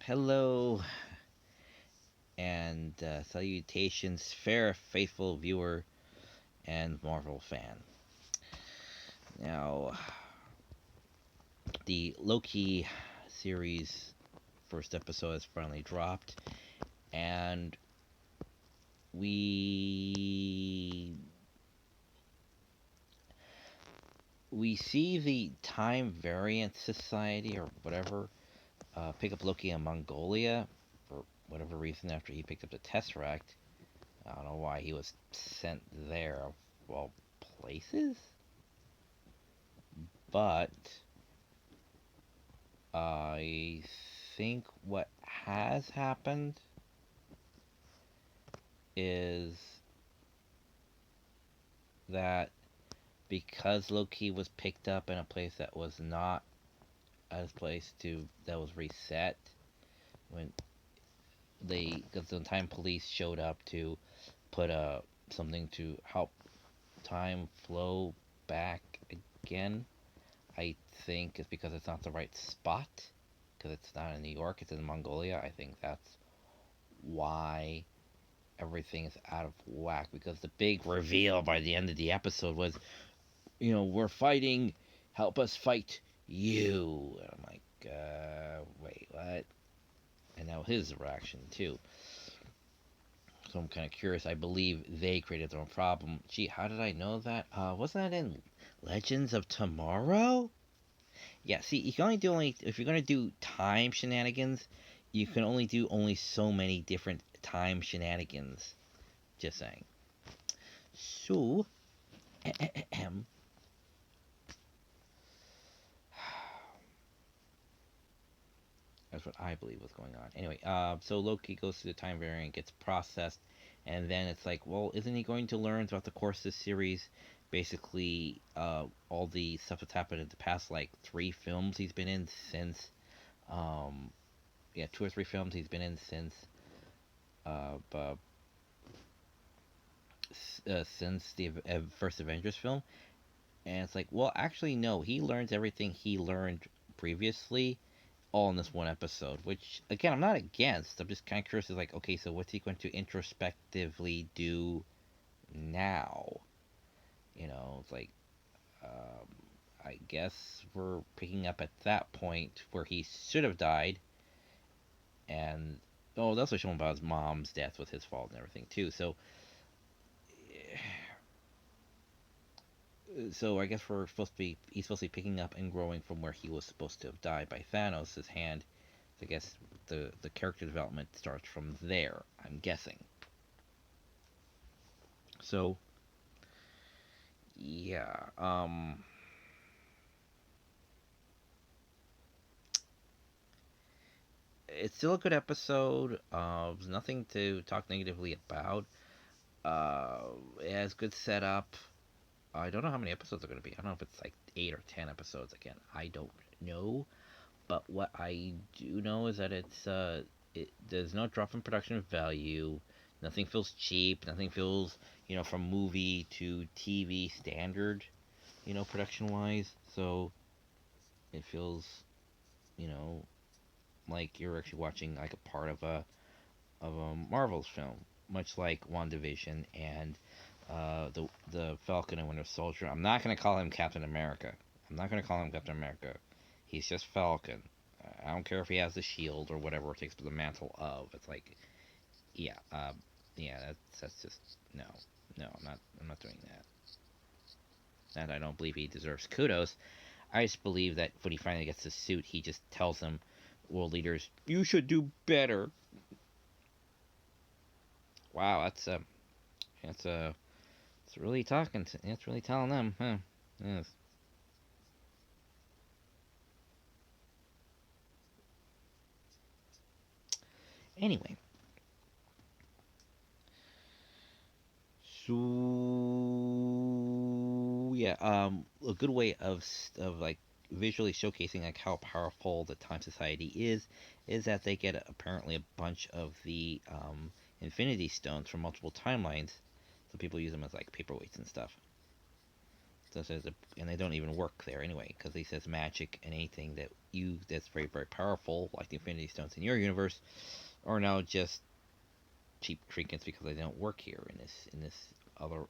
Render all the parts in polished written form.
Hello and salutations, fair, faithful viewer and Marvel fan. Now, the Loki series first episode has finally dropped, and we we see the Time Variant Society or whatever pick up Loki in Mongolia for whatever reason after he picked up the Tesseract. I don't know why he was sent there of all places, but I think what has happened is that because Loki was picked up in a place that was not a place to that was reset when because the time police showed up to put something to help time flow back again. I think it's because it's not the right spot because it's not in New York, it's in Mongolia. I think that's why everything's out of whack because the big reveal by the end of the episode was, we're fighting, help us fight you. And I'm like, wait, what? And that was his reaction too. So I'm kind of curious. I believe they created their own problem. Gee, how did I know that? Wasn't that in Legends of Tomorrow? Yeah. See, you can only if you're gonna do time shenanigans, you can only do so many different time shenanigans. Just saying. So, that's what I believe was going on. Anyway, so Loki goes through the time variant, gets processed, and then it's like, well, isn't he going to learn throughout the course of this series, basically, all the stuff that's happened in the past, like 3 films he's been in since, um, yeah, 2 or 3 films he's been in uh, since the first Avengers film, and it's like, well, actually, no, he learns everything he learned previously all in this one episode, which again I'm not against. I'm just kind of curious. Is like, okay, so what's he going to introspectively do now? It's like, um, I guess we're picking up at that point where he should have died, and oh, that's also shown about his mom's death was his fault and everything too. So I guess he's supposed to be picking up and growing from where he was supposed to have died by Thanos' hand. So I guess the character development starts from there. I'm guessing. So yeah, it's still a good episode. There's nothing to talk negatively about. It has good setup. I don't know how many episodes are going to be. I don't know if it's like 8 or 10 episodes. Again, I don't know. But what I do know is that there's no drop in production value. Nothing feels cheap. Nothing feels from movie to TV standard. Production wise. So it feels you know like you're actually watching like a part of a Marvel's film, much like WandaVision and the Falcon and Winter Soldier. I'm not gonna call him Captain America. I'm not gonna call him Captain America. He's just Falcon. I don't care if he has the shield or whatever it takes for the mantle of. It's like, yeah, yeah. That's just no, no. I'm not doing that. And I don't believe he deserves kudos. I just believe that when he finally gets the suit, he just tells them, world leaders, you should do better. Wow, that's it's really talking. It's really telling them, huh? Yes. Anyway, so yeah, a good way of like visually showcasing like how powerful the Time Society is that they get apparently a bunch of the Infinity Stones from multiple timelines, so people use them as like paperweights and stuff. And they don't even work there anyway, because he says magic and anything that's very very powerful, like the Infinity Stones in your universe, are now just cheap trinkets because they don't work here in this other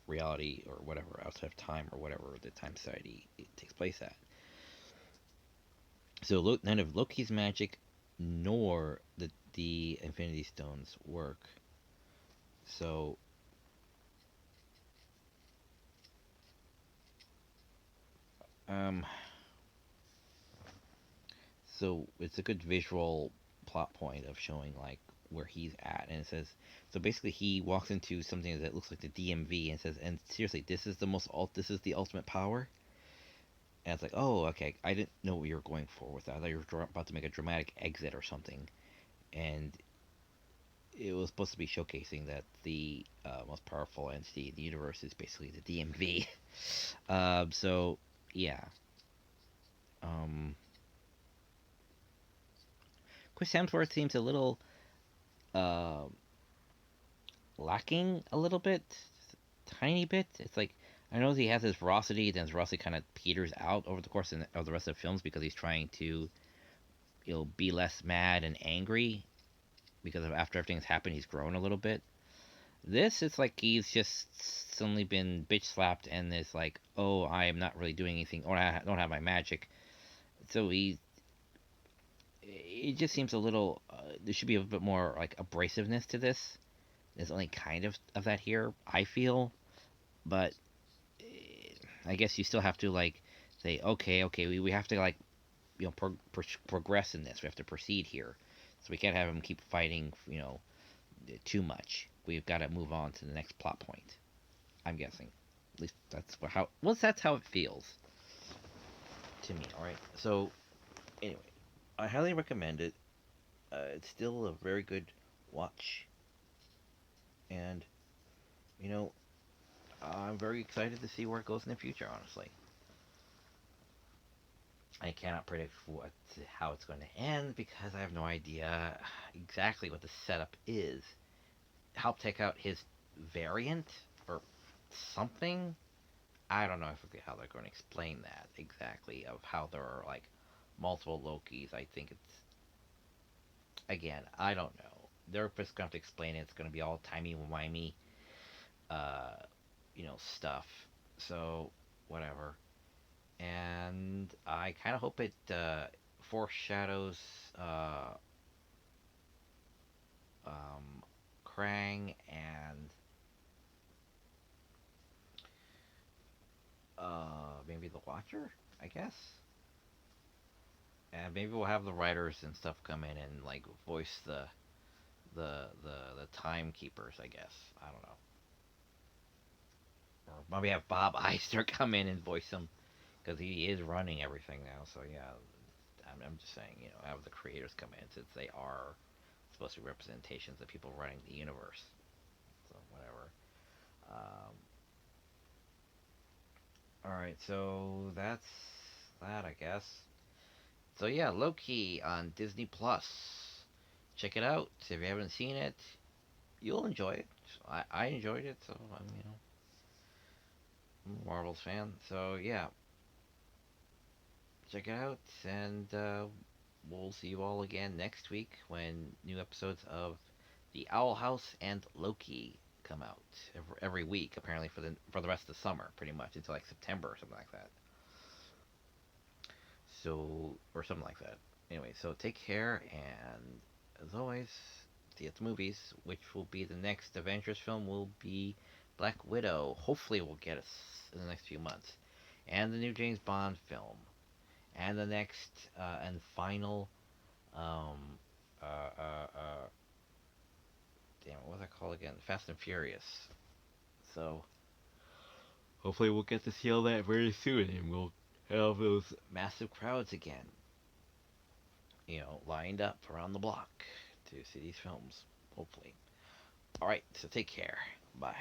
reality or whatever outside of time or whatever the time society it takes place at. So none of Loki's magic nor the Infinity Stones work. So um so it's a good visual plot point of showing like where he's at, and it says so basically he walks into something that looks like the DMV and says, and seriously, this is the ultimate power. And it's like, oh, okay, I didn't know what you were going for with that. I thought you were about to make a dramatic exit or something. And it was supposed to be showcasing that the most powerful entity in the universe is basically the DMV. So yeah, um, Chris Hemsworth seems a little uh, lacking a little bit, tiny bit. It's like I know he has his ferocity, then his ferocity kind of peters out over the course of the rest of the films because he's trying to be less mad and angry because of after everything's happened, he's grown a little bit. This is like he's just suddenly been bitch slapped and is like, oh, I am not really doing anything, or I don't have my magic. So it just seems a little. There should be a bit more like abrasiveness to this. There's only kind of that here, I feel, but I guess you still have to like say, okay, we have to like progress in this. We have to proceed here, so we can't have him keep fighting, too much. We've got to move on to the next plot point. I'm guessing. At least that's how it feels to me. All right. So anyway, I highly recommend it. It's still a very good watch, and you know I'm very excited to see where it goes in the future. Honestly, I cannot predict how it's going to end because I have no idea exactly what the setup is. Help take out his variant or something. I don't know how they're going to explain that exactly of how there are like multiple Lokis. I think it's again, I don't know. They're just going to have to explain it. It's going to be all timey wimey, uh, stuff. So whatever. And I kind of hope it foreshadows uh, um, Krang and maybe the Watcher. I guess. And maybe we'll have the writers and stuff come in and like voice the timekeepers. I guess I don't know. Or maybe have Bob Ister come in and voice them because he is running everything now. So yeah, I'm just saying, have the creators come in since they are supposed to be representations of people running the universe. So whatever. Um, all right, so that's that, I guess. So yeah, Loki on Disney Plus. Check it out if you haven't seen it. You'll enjoy it. I enjoyed it, so I'm a Marvel's fan. So yeah, check it out, and we'll see you all again next week when new episodes of The Owl House and Loki come out every week. Apparently for the rest of the summer, pretty much until like September or something like that. So or something like that. Anyway, so take care, and as always, see you at the movies. Which will be the next Avengers film will be Black Widow. Hopefully, we'll get us in the next few months, and the new James Bond film, and the next and final um, uh, uh, uh, damn it, what was that called again? Fast and Furious. So hopefully we'll get to see all that very soon, and we'll have those massive crowds again. Lined up around the block to see these films. Hopefully. All right. So take care. Bye.